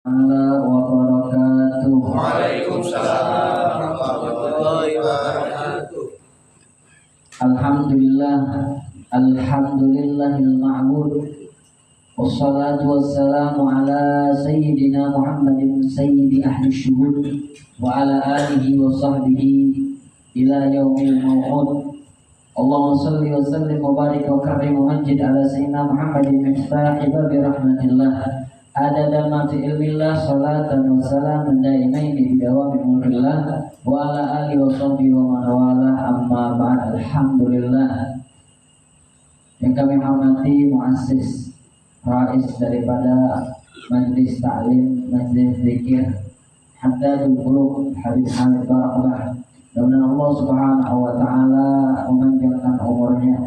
wabarakatuh. Waalaikumsalam warahmatullahi wabarakatuh. Alhamdulillah, alhamdulillahil ma'bud. Wassalatu wassalamu ala sayyidina Muhammadin sayyidi ahli syuhud wa ala alihi wa sahbihi ila yaumil maw'ud. Allahumma salli wa sallim wa barik wa karrim wa majid ala sayyidina Muhammadin miftahi babi rahmatillah. Adada ma fi ilmillah salatan wa salaman daimaini bidawami mulkillah wa ala alihi wa sahbihi wa man wala amma ba'd. Alhamdulillah, yang kami hormati muassis rais daripada Majlis Ta'lim, Majlis Zikir Haddadul Qulub Habib Hamid Baraklah. Mudah-mudahan Allah Subhanahu wa taala memanjangkan umurnya,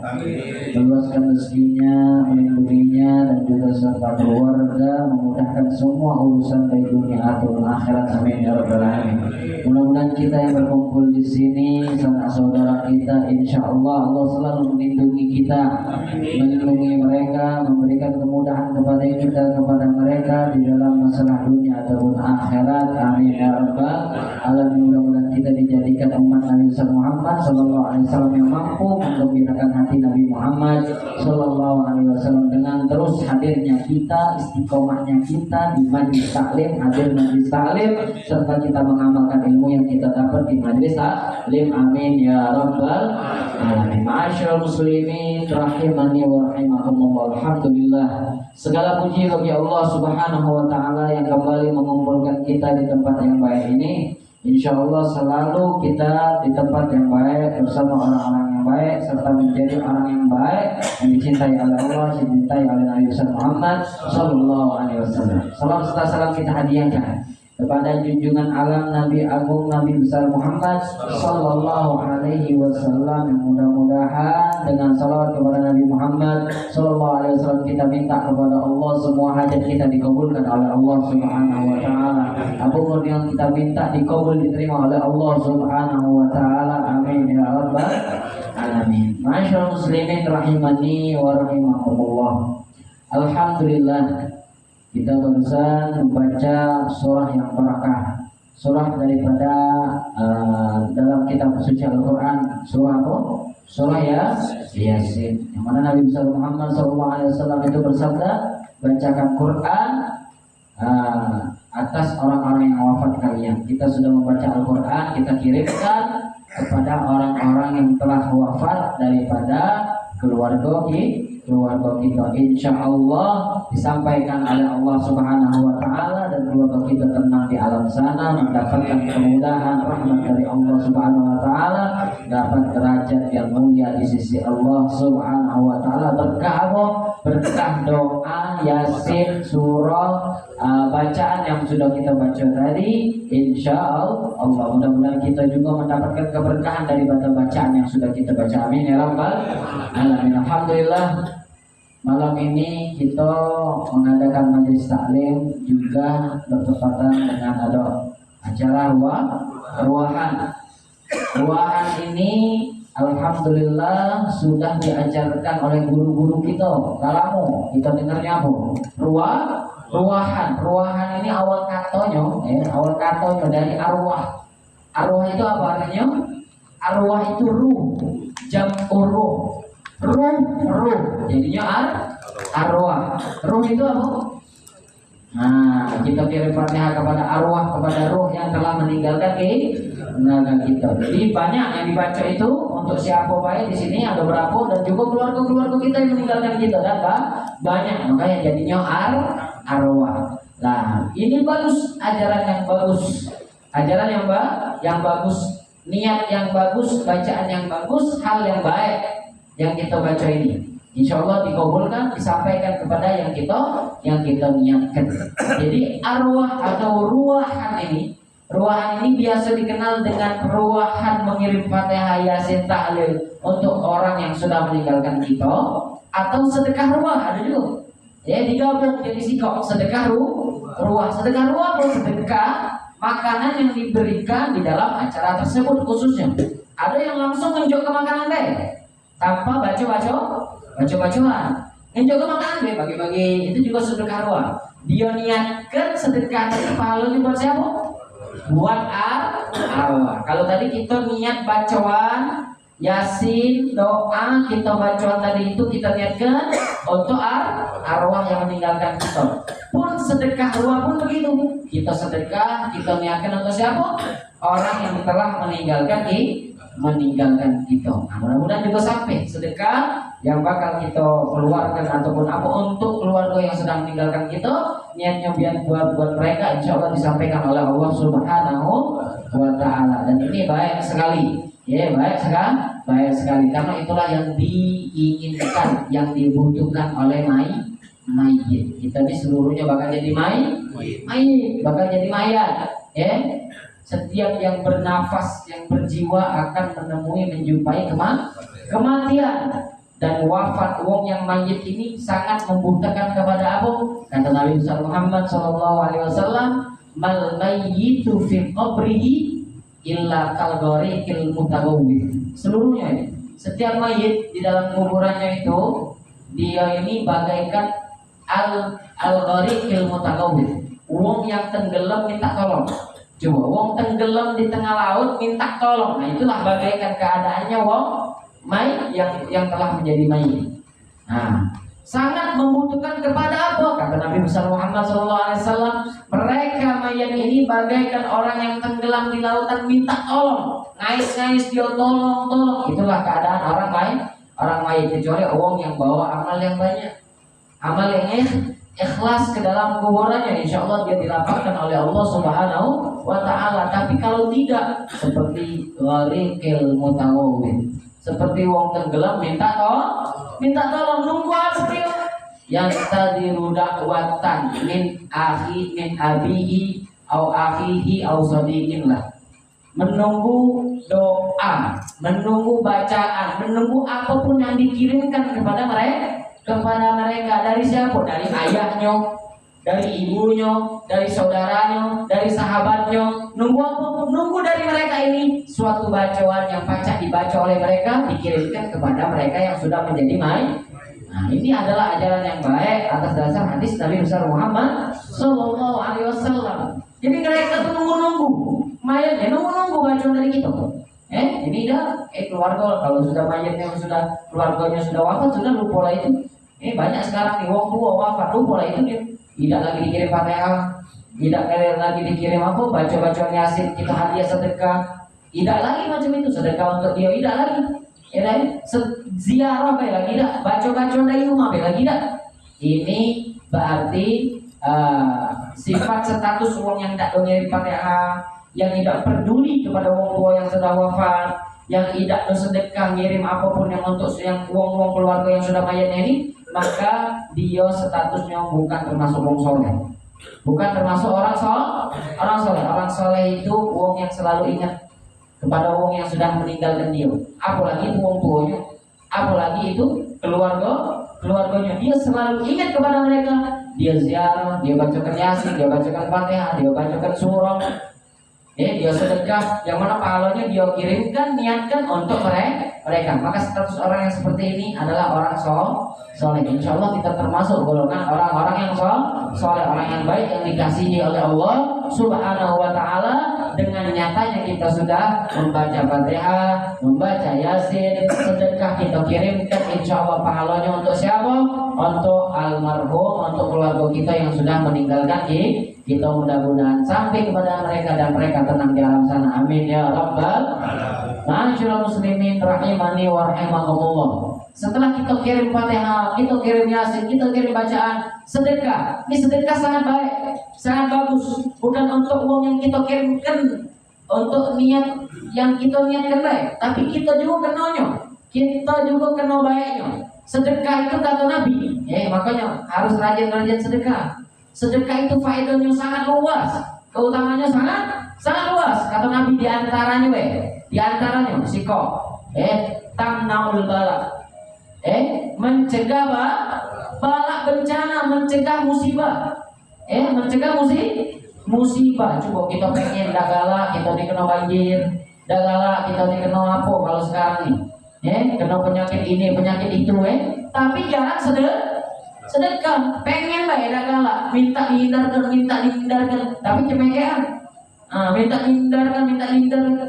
meluaskan rezekinya, melindunginya dan juga serta keluarga, memudahkan semua urusan baik dunia atau akhirat. Amin ya rabbal alamin. Mudah-mudahan kita yang berkumpul di sini, sanak saudara kita, insya Allah Allah selalu melindungi kita, melindungi mereka, memberikan kemudahan kepada kita, kepada mereka di dalam masalah dunia ataupun akhirat. Amin ya rabbal alamin. Mudah-mudahan kita dijadikan umat Nabi Muhammad Sallallahu Alaihi Wasallam yang mampu menggembirakan hati Nabi Muhammad Sallallahu Alaihi Wasallam dengan terus hadirnya kita, istiqomahnya kita di majlis taklim, hadir majlis taklim, serta kita mengamalkan ilmu yang kita dapat di majlis taklim. Amin ya rabbal alamin. Ma'asyiral muslimin rahimani wa rahimakumullah. Alhamdulillah, segala puji bagi Allah Subhanahu wa taala yang kembali mengumpulkan kita di tempat yang baik ini. Insya Allah selalu kita di tempat yang baik bersama orang-orang yang baik serta menjadi orang yang baik yang dicintai oleh Allah, dicintai oleh Nabi Muhammad Sallallahu Alaihi Wasallam. Salam serta salam kita hadiahkan kepada junjungan alam Nabi Agung Nabi besar Muhammad Sallallahu Alaihi Wasallam, yang mudah-mudahan dengan salawat kepada Nabi Muhammad Sallallahu Alaihi Wasallam kita minta kepada Allah semua hajat kita dikabulkan oleh Allah Subhanahu Wa Taala. Apapun yang kita minta dikabul, diterima oleh Allah Subhanahu Wa Taala. Amin ya rabbal alamin. Masyaallah muslimin rahimani wa rahimakumullah. Alhamdulillah, kita barusan membaca surah yang barakah, surah daripada dalam kitab suci Al-Quran. Surah apa? Surah Yasin, yang mana Nabi besar Muhammad SAW itu bersabda, bacakan Quran atas orang-orang yang wafat kalian. Kita sudah membaca Al-Quran, kita kirimkan kepada orang-orang yang telah wafat daripada keluarga kita. Insya Allah disampaikan oleh Allah Subhanahu Wa Taala dan keluarga kita tenang di alam sana, mendapatkan kemudahan rahmat dari Allah Subhanahu Wa Taala, dapat derajat yang mulia di sisi Allah Subhanahu Wa Taala. Berkah apa? Berkah doa Yasin, surah bacaan yang sudah kita baca tadi. Insya Allah mudah-mudahan kita juga mendapatkan keberkahan dari bacaan yang sudah kita baca. Amin ya rabbal alamin. Alhamdulillah, malam ini kita mengadakan majelis taklim juga bertepatan dengan ada acara ruahan. Ruahan ini alhamdulillah sudah diajarkan oleh guru-guru kita. Kalau kita dengarnya apa? Ruahan. Ruahan ini awal katanya dari arwah. Arwah itu apa artinya? Arwah itu ruh, jam'u ruh. Ruh jadinya arwah. Ruh itu apa? Nah, kita kirim Fatihah kepada arwah, kepada ruh yang telah meninggalkan kita. Jadi banyak yang dibaca itu untuk siapa baik di sini ada berapa, dan juga keluarga-keluarga kita yang meninggalkan kita dan banyak, makanya jadinya arwah. Nah, ini bagus, ajaran yang bagus, ajaran yang bagus, niat yang bagus, bacaan yang bagus, hal yang baik yang kita baca ini, insya Allah dikabulkan, disampaikan kepada yang kita niatkan. Jadi arwah atau ruahan ini biasa dikenal dengan ruahan mengirim Fatihah, Yasin, tahlil untuk orang yang sudah meninggalkan kita, atau sedekah ruah ada juga. Ya, digabung jadi sikap sedekah ruah. Sedekah ruah atau sedekah makanan yang diberikan di dalam acara tersebut khususnya. Ada yang langsung menunjuk ke makanan deh, tanpa baca-bacaan. Yang juga makan bagi-bagi itu juga sedekah arwah. Dia niatkan sedekah itu pahalanya buat siapa? Buat arwah. Kalau tadi kita niat bacaan Yasin, doa kita bacaan tadi itu kita niatkan untuk arwah yang meninggalkan kita. Pun sedekah arwah pun begitu. Kita sedekah, kita niatkan untuk siapa? Orang yang telah meninggalkan kita. Nah, mudah-mudahan juga sampai sedekah yang bakal kita keluarkan ataupun apa untuk keluarga yang sedang meninggalkan kita, niatnya biar buat mereka, insya Allah disampaikan oleh Allah Subhanahu wa Ta'ala. Dan ini baik sekali. Ya, baik sekali karena itulah yang diinginkan, yang dibutuhkan oleh mayit. Kita ini seluruhnya bakal jadi mayit, bakal jadi mayat. Ya, setiap yang bernafas, yang berjiwa akan menjumpai kematian dan wafat. Wong yang mayit ini sangat membutuhkan kepada apa? Kata Nabi Muhammad SAW, mal mayyitu fi qabrihi illa kalgorikil mutagawwif. Seluruhnya ini, setiap mayit di dalam kuburannya itu dia ini bagaikan al-gharikil mutagawwif, wong yang tenggelam minta tolong. Coba wong tenggelam di tengah laut minta tolong. Nah, itulah bagaikan keadaannya wong mayit yang telah menjadi mayit. Nah, sangat membutuhkan kepada apa? Kata Nabi Muhammad SAW, mereka mayat ini bagaikan orang yang tenggelam di lautan minta tolong, ngais-ngais dia tolong. Itulah keadaan orang mayit, kecuali orang yang bawa amal yang banyak, amal yang ikhlas ke dalam kuburannya, insya Allah dia dilapangkan oleh Allah Subhanahu wa Ta'ala. Tapi kalau tidak, seperti gharikil mutawawwin, seperti wong tenggelam minta tolong, nunggu apa dia? Yang tadi rudak watan min abihi au akhihi au sadiqin lah. Menunggu doa, menunggu bacaan, menunggu apapun yang dikirimkan kepada mereka dari siapa? Dari ayahnya, dari ibunya, dari saudaranya, dari sahabatnya. Nunggu apa? Nunggu dari mereka ini suatu bacaan yang dibaca oleh mereka dikirimkan kepada mereka yang sudah menjadi mayit. Nah, ini adalah ajaran yang baik atas dasar hadis Nabi besar Muhammad Sallallahu Alaihi Wasallam. Jadi mereka tuh nunggu mayatnya, nunggu bacaan dari kita. Ini dah keluarga kalau sudah mayatnya keluarganya sudah wafat sudah lupa lah itu. Banyak sekarang nih wong tua wafat lupa lah itu dia. Tidak lagi dikirim Fatihah, tidak lagi dikirim apa baca-bacaan Yasin, kita hadiah sedekah. Tidak lagi macam itu, sedekah untuk dia tidak lagi. Ziarah lagi tidak, baca-bacaan dari rumah lagi tidak. Ini berarti sifat status orang yang tidak mengirim Fatihah, yang tidak peduli kepada orang tua yang sudah wafat, yang tidak bersedekah ngirim apapun yang untuk yang uang keluarga yang sudah mayatnya ini, maka dia statusnya bukan termasuk orang soleh, bukan termasuk orang soleh. Orang soleh itu orang yang selalu ingat kepada orang yang sudah meninggalkan dia, apalagi itu orang tuanya, apalagi itu keluarganya, dia selalu ingat kepada mereka. Dia ziarah, dia bacakan Yasin, dia bacakan Fatihah, dia bacakan surah, dia sedekah, yang mana pahalanya dia kirimkan, niatkan untuk mereka. Maka status orang yang seperti ini adalah orang soleh. Insya Allah kita termasuk golongan orang-orang yang soleh, orang yang baik yang dikasihi oleh Allah Subhanahu wa Ta'ala. Dengan nyatanya kita sudah membaca Fatihah, membaca Yasin, sedekah kita kirimkan, insya Allah pahalanya untuk siapa? Untuk almarhum, untuk keluarga kita yang sudah meninggalkan kita. Mudah-mudahan sampai kepada mereka dan mereka tenang di alam sana. Amin ya rabbal alamin. Ma'asyiral muslimin rahimani wa rahimakumullah. Setelah kita kirim Fatihah, kita kirim Yasin, kita kirim bacaan sedekah. Ini sedekah sangat baik, sangat bagus. Bukan untuk uang yang kita kirimkan untuk niat yang kita niatkan baik, tapi kita juga kenalnya, kita juga kenal baiknya. Sedekah itu kata Nabi, makanya harus rajin-rajin sedekah. Sedekah itu faedahnya sangat luas, keutamanya sangat luas. Kata Nabi di antaranya siko, tamnaul bala, mencegah bala bencana, mencegah musibah, mencegah musibah. Coba kita pengen dagala kita dikena banjir, dagala kita dikena apa kalau sekarang nih, kena penyakit ini penyakit itu, tapi jarang Sedekah, pengen lah ya galak, minta dihindarkan, tapi cemekean. Minta dihindarkan,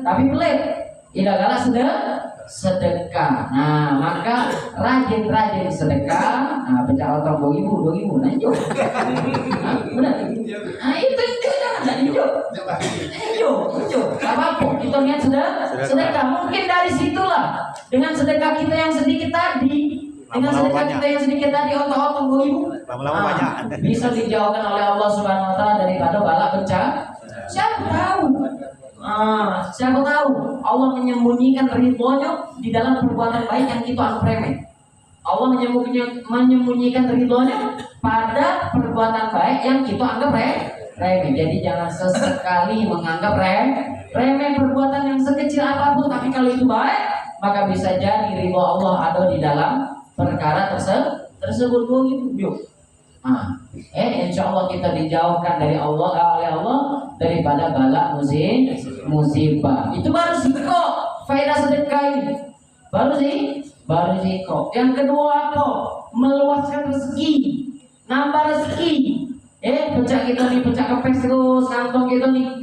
tapi pelit. Tidak galak sedekah. Nah, maka rajin sedekah. Pecah otak 2.000, lanjut. Benar. Itu jangan lanjut. Apa-apa. Kita lihat sedekah. Mungkin dari situlah dengan sedekah kita yang sedikit tadi. Dengan sedekah kita yang sedikit tadi otak-otak 2.000 bisa dijauhkan oleh Allah Subhanahu Wa Taala daripada bala bencana. Siapa tahu Allah menyembunyikan ridhonya di dalam perbuatan baik yang kita anggap remeh. Allah menyembunyikan ridhonya pada perbuatan baik yang kita anggap remeh. Jadi jangan sesekali menganggap remeh perbuatan yang sekecil apapun, tapi kalau itu baik maka bisa jadi ridho Allah ada di dalam perkara tersebut. Yuk. Insya Allah kita dijauhkan dari Allah oleh Allah daripada bala musibah. Itu baru siko faedah sedekah ini. Baru siko. Yang kedua apa? Meluaskan rezeki, nambah rezeki. Pecah kita nih, pecah kepes terus kantong kita nih.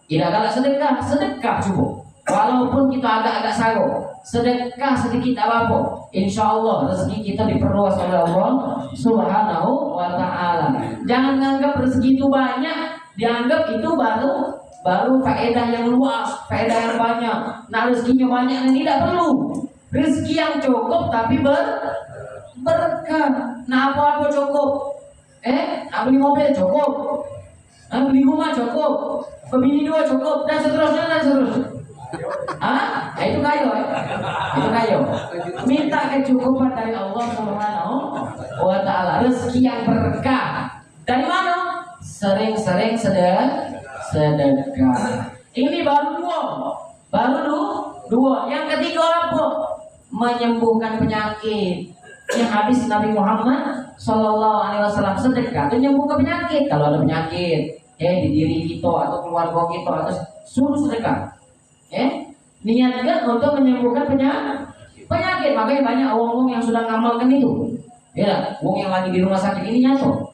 Tidak galak sedekah cukup. Walaupun kita agak-agak sago, sedekah sedikit apa-apa, insya Allah rezeki kita diperluas oleh Allah Subhanahu Wa Taala. Jangan anggap rezeki itu banyak, dianggap itu baru faedah yang luas, faedah yang banyak. Nah, rezekinya banyak dan tidak perlu. Rezeki yang cukup tapi berkah. Nah, apa-apa cukup. Beli mobil cukup, beli rumah cukup, beli 2 cukup, dan seterusnya. Itu kayo. Minta kecukupan dari Allah Subhanahu Wa Taala, rezeki yang berkah. Dari mana? Sering-sering sedekah. Ini baru dua. Yang ketiga apa? Menyembuhkan penyakit. Yang habis Nabi Muhammad Sallallahu Alaihi Wasallam sedekah itu menyembuhkan penyakit. Kalau ada penyakit di diri kita atau keluarga kita, atau suruh sedekah. Niatkan untuk menyembuhkan penyakit. Makanya banyak orang yang sudah ngamalkan itu. Orang yang lagi di rumah sakit ini nyatu.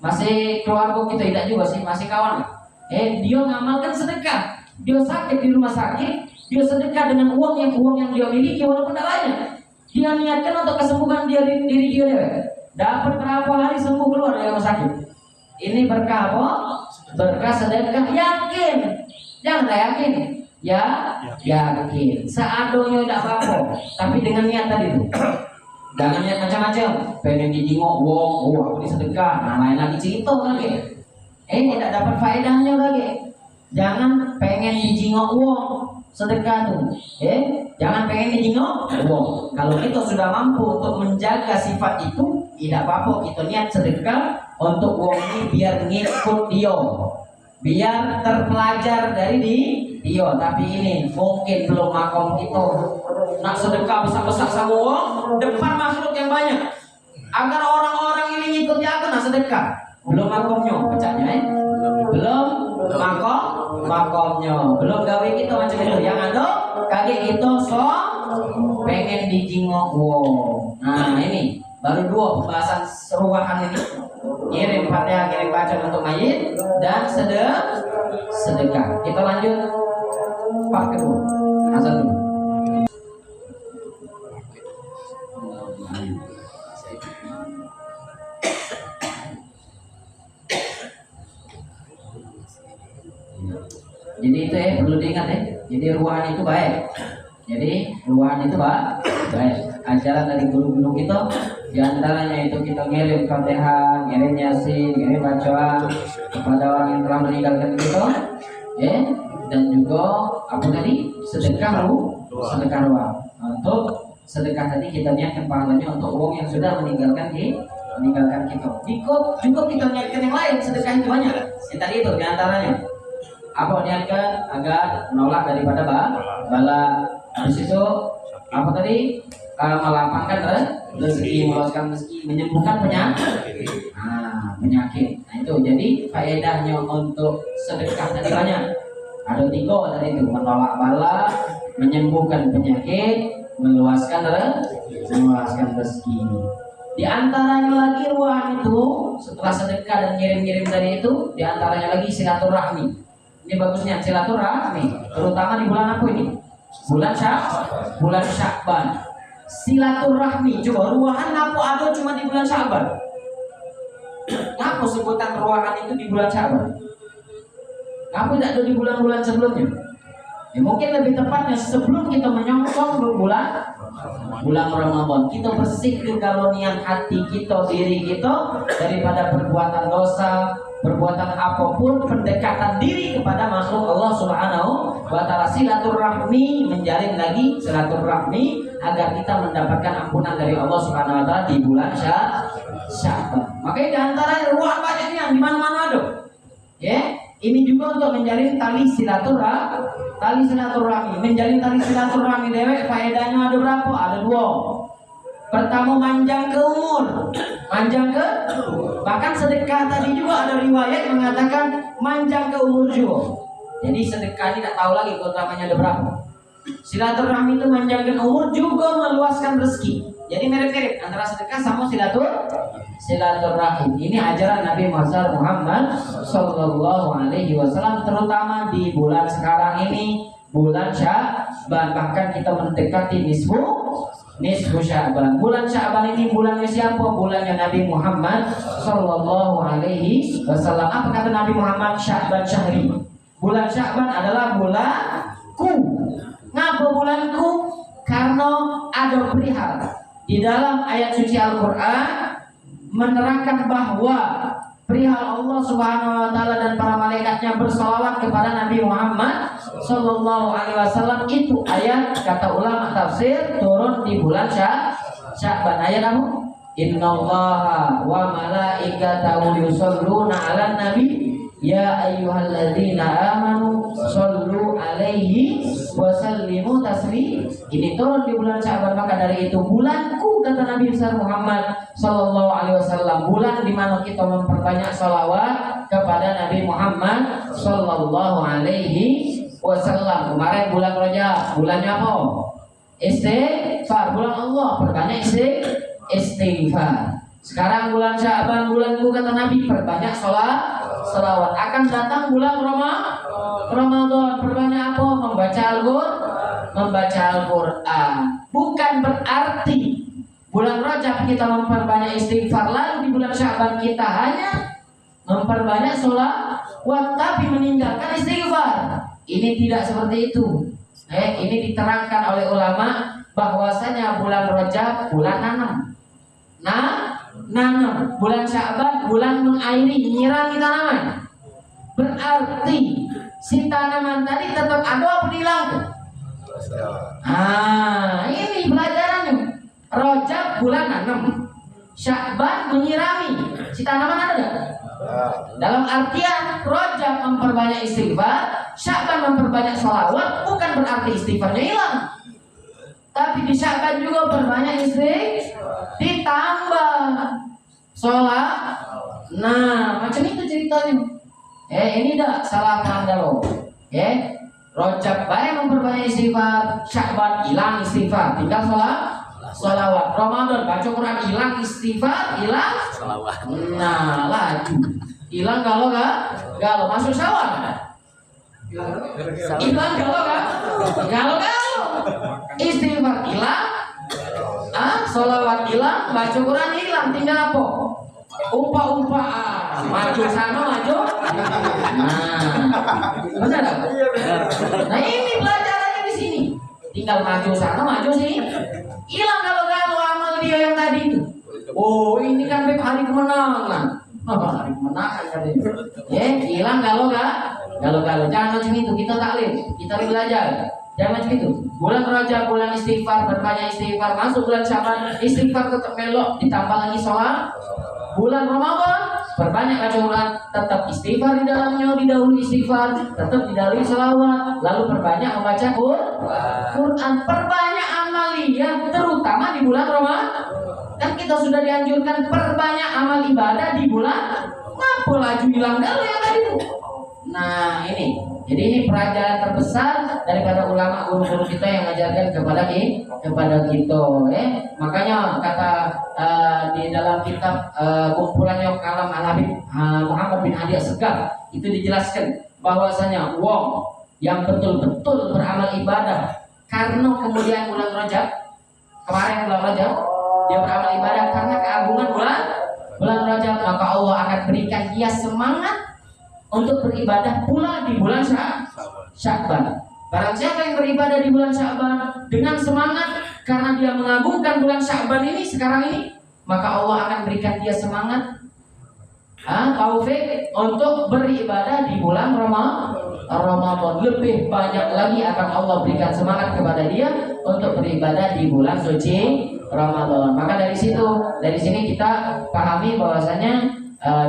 Masih keluarga kita tidak juga sih, masih kawan. Dia ngamalkan sedekah. Dia sakit di rumah sakit, dia sedekah dengan uang yang dia miliki walaupun tidak banyak. Dia niatkan untuk kesembuhan diri dia. Dapat berapa hari sembuh keluar dari rumah sakit. Ini berkah apa? Berkah sedekah. Yakin. Jangan yakin. Yakin. Seadanya tidak apa-apa. Tapi dengan niat tadi itu. Jangan niat macam-macam. Pengen dijenguk wong, aku disedekah. Nah, lain lagi cerita lagi. Tidak dapat faedahnya lagi. Jangan pengen dijenguk wong sedekah tuh. Jangan pengen dijenguk wong. Kalau kita sudah mampu untuk menjaga sifat itu, tidak apa-apa kita niat sedekah untuk wong ini biar ngikut dia. Biar terpelajar dari dia. Tapi ini mungkin belum makom kita. Nak sedekah besar-besar sama wong depan makhluk yang banyak. Agar orang-orang ini ngikuti aku nak sedekah. Belum makomnya, pecahnya belum makomnya. Belum gawe kita macam itu. Yang ada kaget kita pengen dijingok wong. Nah, ini baru 2 pembahasan seruahan ini. Kirim Fatihah, kirim bacaan untuk mayit dan sedekah. Kita lanjut part kedua. Azan dulu. Jadi itu perlu diingat Jadi ruangan itu baik. Baik. Ajaran dari guru-guru kita, diantaranya itu kita ngirim Fatihah, ngirim Yasin, ngirim bacaan kepada orang yang telah meninggalkan kita, dan juga apa tadi sedekah ruang. Untuk sedekah tadi kita niatkan pahalanya untuk uang yang sudah meninggalkan kita. Juga kita niatkan yang lain, sedekah itu banyak. Tadi itu diantaranya. Apa niatkan agar menolak daripada bala. Habis itu apa tadi? Melapangkan rezeki, meluaskan rezeki, menyembuhkan penyakit. Nah itu jadi faedahnya untuk sedekah tadi banyak. Ada 3 tadi itu, menolak bala, menyembuhkan penyakit, meluaskan rezeki. Di antaranya lagi ruangan itu setelah sedekah dan ngirim-ngirim tadi itu, di antaranya lagi silaturahmi. Ini bagusnya silaturahmi, terutama di bulan apa ini? Bulan Sya'ban. Silaturahmi, coba ruangan apa ada cuma di bulan Sya'ban? Kenapa sebutan ruangan itu di bulan Sya'ban? Kenapa tidak ada di bulan-bulan sebelumnya? Ya, mungkin lebih tepatnya sebelum kita menyongsong bulan Ramadan, kita bersihkan galonian hati kita, diri kita daripada perbuatan dosa, perbuatan apapun, pendekatan diri kepada makhluk Allah Subhanahu wa Ta'ala. Silaturahmi, menjalin lagi silaturahmi agar kita mendapatkan ampunan dari Allah Subhanahu wa Ta'ala di bulan Sya'ban. Makanya di antara ruang banyaknya di mana-mana ada. Ya, ini juga untuk menjalin tali silaturahmi. Menjalin tali silaturahmi dewek faedahnya ada berapa? Ada 2. Pertama, manjang ke umur. Bahkan sedekah tadi juga ada riwayat mengatakan manjang ke umur juga. Jadi sedekah ini tidak tahu lagi keutamanya ada berapa. Silaturahmi itu manjangkan umur juga meluaskan rezeki. Jadi mirip-mirip antara sedekah sama silaturahim. Ini ajaran Nabi Muhammad Sallallahu Alaihi Wasallam, terutama di bulan sekarang ini, bulan Sya'ban. Bahkan kita mendekati nisfu Sya'ban. Bulan Sya'ban ini bulannya siapa? Bulannya Nabi Muhammad Sallallahu Alaihi Wasallam. Apa kata Nabi Muhammad? Sya'ban syahri. Bulan Sya'ban adalah bulanku. Ngapa bulanku? Karena ada perihal di dalam ayat suci Al-Quran menerangkan bahwa perihal Allah Subhanahu wa Ta'ala dan para malaikatnya bersalawat kepada Nabi Muhammad Sallallahu Alaihi Wasallam. Itu ayat, kata ulama tafsir, turun di bulan Sya'ban. Ayat apa? Innallaha wa malaikatahu yusholluna 'alan nabi ya ayyuhalladzina amanu shollu alaihi wa sallimu taslima. Ini turun di bulan Sya'ban. Maka dari itu bulanku, kata Nabi besar Muhammad Sallallahu Alaihi Wasallam, bulan di mana kita memperbanyak salawat kepada Nabi Muhammad Sallallahu Alaihi Wasallam. Kemarin bulan Rajab, bulannya apa? Istighfar. Bulan Allah, perbanyak istighfar. Sekarang bulan Sya'ban, bulanku, kata Nabi, perbanyak salawat. Akan datang bulan Ramadan, perbanyak apa? Membaca Al-Quran. Bukan berarti bulan Rajab kita memperbanyak istighfar, lalu di bulan Sya'ban kita hanya memperbanyak salawat tapi meninggalkan istighfar. Ini tidak seperti itu. Ini diterangkan oleh ulama bahwasanya bulan Rajab bulan nanam, bulan Sya'ban bulan mengairi, nyirami tanaman. Berarti si tanaman tadi tetap ada apa hilang? Ini pelajarannya. Rajab bulan nanam, Sya'ban menyirami. Si tanaman ada enggak? Dalam artian Rajab memperbanyak istighfar, Sya'ban memperbanyak sholawat, bukan berarti istighfarnya hilang. Tapi di Sya'ban juga berbanyak istighfar, ditambah sholat. Nah, macam itu ceritanya. Ini dah salah paham galau. Rajab baik memperbanyak istighfar, Sya'ban hilang istighfar, tinggal sholawat. Ramadan baca Quran hilang istighfar, hilang sholawat. Nah, lagi hilang kalau masuk syawal. Hilang kalau istighfar hilang, sholawat hilang, baca Quran hilang, tinggal apa? Umpah-umpah, maju sana maju. Benar tak? Nah, ini pelajarannya di sini. Tinggal maju sana maju sini. Hilang kalau amal dia yang tadi itu. Oh, ini kan hari kemenangan. Hari kemenangan katanya. Hilang kalau jangan macam itu. Kita taklim, kita belajar. Jangan macam itu. Bulan Rajab bulan istighfar, berbanyak istighfar. Masuk bulan Sya'ban, istighfar tetap melok, ditambah lagi sholat. Bulan Ramadan perbanyak baca Quran, tetap istighfar di dalamnya, didahului istighfar, tetap didahului selawat, lalu perbanyak membaca Quran, perbanyak amaliyah, terutama di bulan Ramadan. Kan kita sudah dianjurkan perbanyak amal ibadah di bulan. Kenapa laju hilang dari yang tadi itu? Nah ini, jadi ini pelajaran terbesar daripada ulama guru-guru kita yang mengajarkan kepada kita. Makanya kata di dalam kitab kumpulan yang kalam Al-Habib Muhammad bin Hadi As-Segaf itu dijelaskan bahwasanya wong yang betul-betul beramal ibadah karena kemudian bulan Rajab, kemarin bulan Rajab dia beramal ibadah karena keagungan bulan Rajab, maka Allah akan berikan dia semangat untuk beribadah pula di bulan Sya'ban. Barang siapa yang beribadah di bulan Sya'ban dengan semangat karena dia mengagungkan bulan Sya'ban ini sekarang ini, maka Allah akan berikan dia semangat taufik untuk beribadah di bulan Ramadan. Lebih banyak lagi akan Allah berikan semangat kepada dia untuk beribadah di bulan suci Ramadan. Maka dari sini kita pahami bahwasanya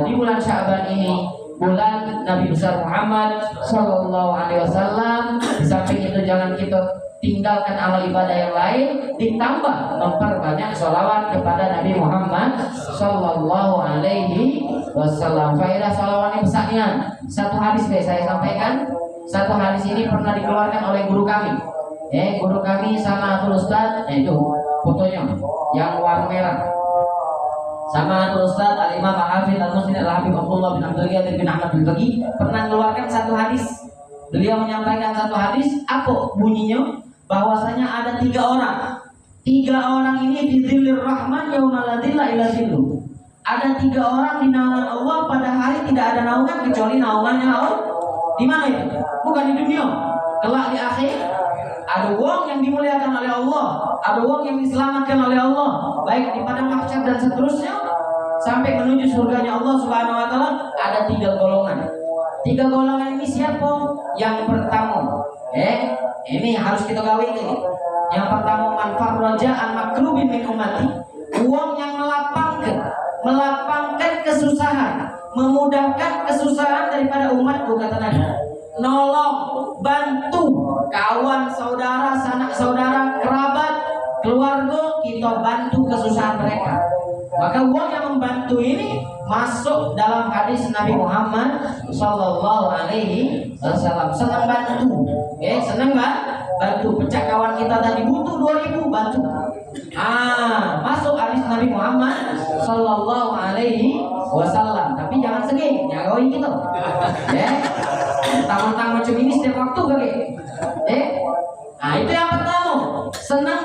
di bulan Sya'ban ini bulan Nabi besar Muhammad Sallallahu Alaihi Wasallam. Di samping itu jangan kita tinggalkan amal ibadah yang lain, ditambah memperbanyak sholawat kepada Nabi Muhammad Sallallahu Alaihi Wasallam. Faedah sholawatnya besarnya. Satu hadis saya sampaikan. Satu hadis ini pernah dikeluarkan oleh guru kami. Guru kami sama Ustaz, itu fotonya yang warna merah. Sama Ustaz Al-Imam Al-Hafidz Al-Musnid Al-Habib Abdullah bin Abdul Qadir bin Ahmad bin Bagi pernah mengeluarkan satu hadis. Beliau menyampaikan satu hadis, apa bunyinya? Bahwasanya ada 3 orang. 3 orang ini fi dzillir rahman yaumala la dzilla illa dzilluh. Ada 3 orang di naungan Allah pada hari tidak ada naungan kecuali naungannya Allah. Di mana itu? Bukan di dunia. Kelak di akhir ada wong yang dimuliakan oleh Allah, ada wong yang diselamatkan oleh Allah, baik di padang mahsyar dan seterusnya sampai menuju surganya Allah Subhanahu wa taala. Ada 3 golongan. 3 golongan ini siapa? Yang pertama, ini harus kita gawe ini. Yang pertama, man farraja an makrubin min ummati, wong yang melapangkan kesusahan, memudahkan kesusahan daripada umatku, kata Nabi. Nolong, bantu kawan, saudara, sanak saudara, kerabat, keluarga, kita bantu kesusahan mereka. Maka uang yang membantu ini masuk dalam hadis Nabi Muhammad Sallallahu Alaihi Wasallam. Senang bantu, senang bantu. Pecah kawan kita tadi butuh 2.000, bantu. Masuk hadis Nabi Muhammad Sallallahu Alaihi Wasallam. Tapi jangan segih, nyagawi gitu. Tamu-tamu macam ini setiap waktu kali. Itu yang pertama. Senang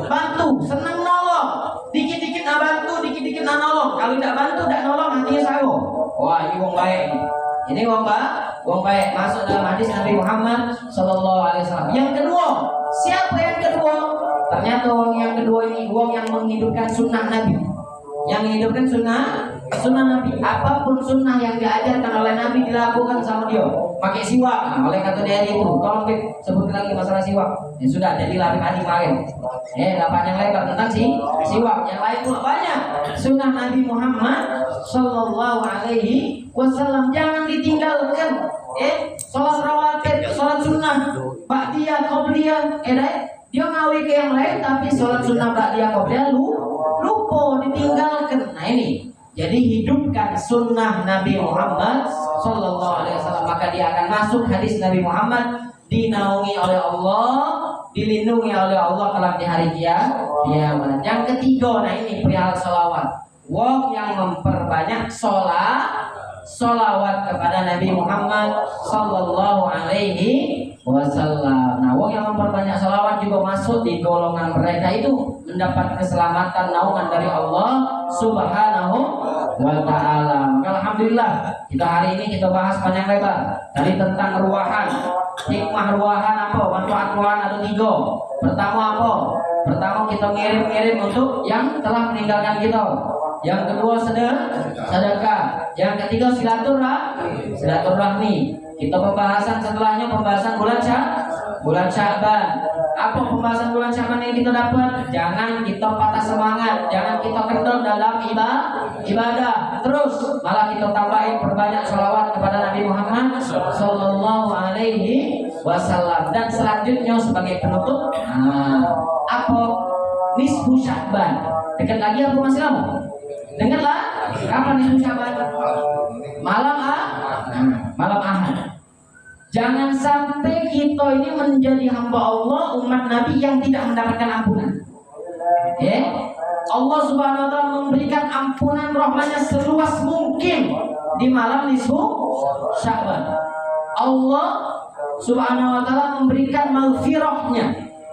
bantu, senang nolong. Dikit-dikit bantu, dikit-dikit nolong. Kalau tidak bantu, tidak nolong, hatinya sawo. Wah, ini wong baik. Ini wong baik. Masuk dalam hadis Nabi Muhammad Sallallahu Alaihi Wasallam. Yang kedua, siapa yang kedua? Ternyata wong yang kedua ini wong yang menghidupkan sunnah Nabi. Yang menghidupkan sunnah Nabi. Apapun sunnah yang diajarkan oleh Nabi dilakukan sama dia. Pakai siwak. Oleh kata dia itu, tolong sebut lagi masalah siwak. Ya sudah, jadi Habib Adi kemarin. Dapat yang lebar tentang siwak. Yang lain pula banyak. Sunnah Nabi Muhammad Sallallahu Alaihi Wasallam jangan ditinggalkan. Salat rawatib, salat sunnah, ba'diyah, qobliyah, dia ngawi ke yang lain tapi salat sunnah ba'diyah, qobliyah lupa, ditinggalkan. Nah ini. Jadi hidupkan sunnah Nabi Muhammad Sallallahu Alaihi Wasallam, maka dia akan masuk hadis Nabi Muhammad, dinaungi oleh Allah, dilindungi oleh Allah kelak di hari kiamat. Yang ketiga, nah ini perihal sholawat. Wong yang memperbanyak sholawat kepada Nabi Muhammad Sallallahu Alaihi Wasallam. Nah, wong yang memperbanyak sholawat juga masuk di golongan mereka itu mendapat keselamatan naungan dari Allah Subhanahu wa Ta'ala. Maka alhamdulillah kita hari ini kita bahas panjang lebar dari tentang ruahan. Hikmah ruahan apa? Manfaat ruahan ada 3. Pertama apa? Pertama kita ngirim untuk yang telah meninggalkan kita. Yang kedua sedekah. Yang ketiga silaturahmi. Kita pembahasan setelahnya pembahasan bulan Sya'ban. Apa pembahasan bulan Sya'ban yang kita dapat? Jangan kita patah semangat, jangan kita kendor dalam ibadah. Terus malah kita tambahin perbanyak sholawat kepada Nabi Muhammad Sallallahu Alaihi Wasallam. Dan selanjutnya sebagai penutup, apa? Nisfu Sya'ban. Dekat lagi apa masih lama? Dengarlah, Kapan nisfu Sya'ban? Malam malam Ahad. Jangan sampai kita ini menjadi hamba Allah, umat Nabi yang tidak mendapatkan ampunan. Allah Subhanahu wa taala memberikan ampunan rahmatnya seluas mungkin di malam nisfu Sya'ban. Allah Subhanahu wa taala memberikan maghfirahnya,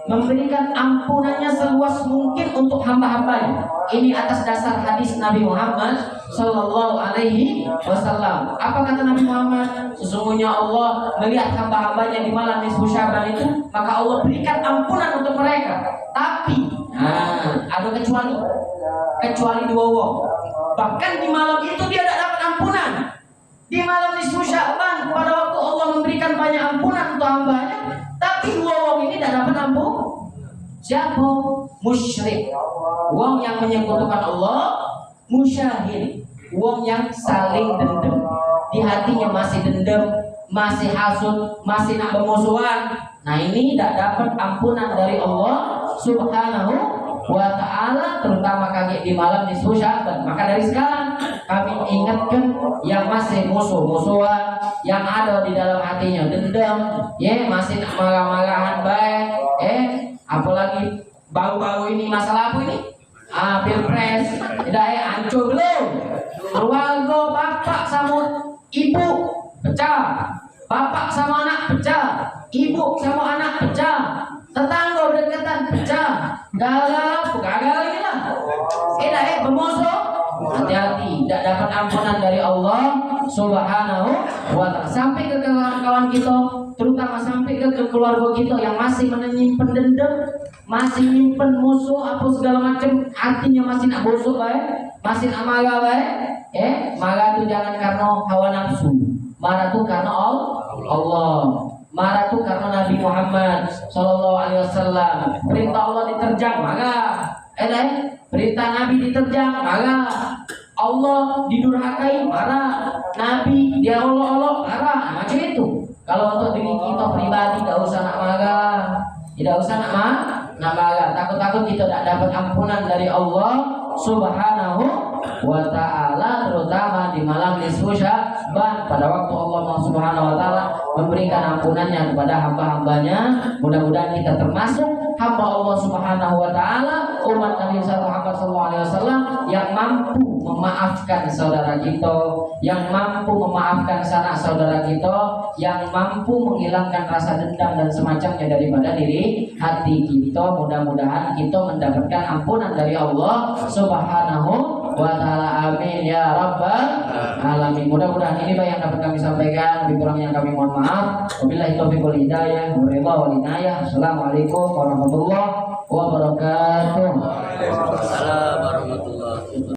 memberikan ampunannya seluas mungkin untuk hamba-hambanya. Ini atas dasar hadis Nabi Muhammad Sallallahu Alaihi Wasallam. Apa kata Nabi Muhammad? Sesungguhnya Allah melihat hamba-hambanya di malam nisfu Sya'ban itu, maka Allah berikan ampunan untuk mereka. Tapi ada kecuali dua wong. Bahkan di malam itu dia tidak dapat ampunan. Di malam nisfu Sya'ban pada waktu Allah memberikan banyak ampunan untuk hambanya, tapi dua wong ini tidak dapat ampun. Siapa? Musyrik, wong yang menyekutukan Allah. Musyahid, wong yang saling dendam, di hatinya masih dendam, masih hasud, masih nak bermusuhan. Nah ini tidak dapat ampunan dari Allah Subhanahu wa ta'ala, terutama kaget di malam nisfu Sya'ban. Maka dari sekarang kami ingatkan yang masih musuh-musuhan, yang ada di dalam hatinya dendam, masih nak marah-marahan baik, apalagi baru-baru ini masalah apa ini? Pilpres, tidak hancur belum? Keluarga bapak sama ibu pecah, bapak sama anak pecah, ibu sama anak pecah, tetangga berdekatan pecah, gagal ini lah. Bermusuh, hati-hati, tidak dapat ampunan dari Allah Subhanahu wa ta'ala. Sampai ke kawan-kawan kita, terutama sampai ke keluarga kita yang masih menyimpan dendam, masih nyimpen musuh apa segala macam, hatinya masih nak busuk masih nak marah marah itu jangan karena hawa nafsu, marah itu karena Allah, marah itu karena Nabi Muhammad Sallallahu Alaihi Wasallam. Perintah Allah diterjang marah, perintah Nabi diterjang marah, Allah didurhakai marah, Nabi dia olok-olok marah, macam itu. Kalau untuk diri kita pribadi tidak usah nak marah, tidak usah nak marah, takut-takut kita tidak dapat ampunan dari Allah Subhanahu wa ta'ala, terutama di malam nisfu Sya'ban, pada waktu Allah Subhanahu wa ta'ala memberikan ampunannya kepada hamba-hambanya. Mudah-mudahan kita termasuk hamba Allah Subhanahu wa ta'ala, umat Nabi Muhammad SAW yang mampu memaafkan saudara kita, yang mampu memaafkan sanak saudara kita, yang mampu menghilangkan rasa dendam dan semacamnya daripada diri hati kita. Mudah-mudahan kita mendapatkan ampunan dari Allah Subhanahu wa ta'ala. Amin ya rabbal alamin. Mudah-mudahan ini yang dapat kami sampaikan. Lebih kurangnya kami mohon maaf. Wabillahi taufiq wal hidayah, wal inayah. Assalamualaikum warahmatullahi wabarakatuh. Waalaikumsalam warahmatullahi wabarakatuh.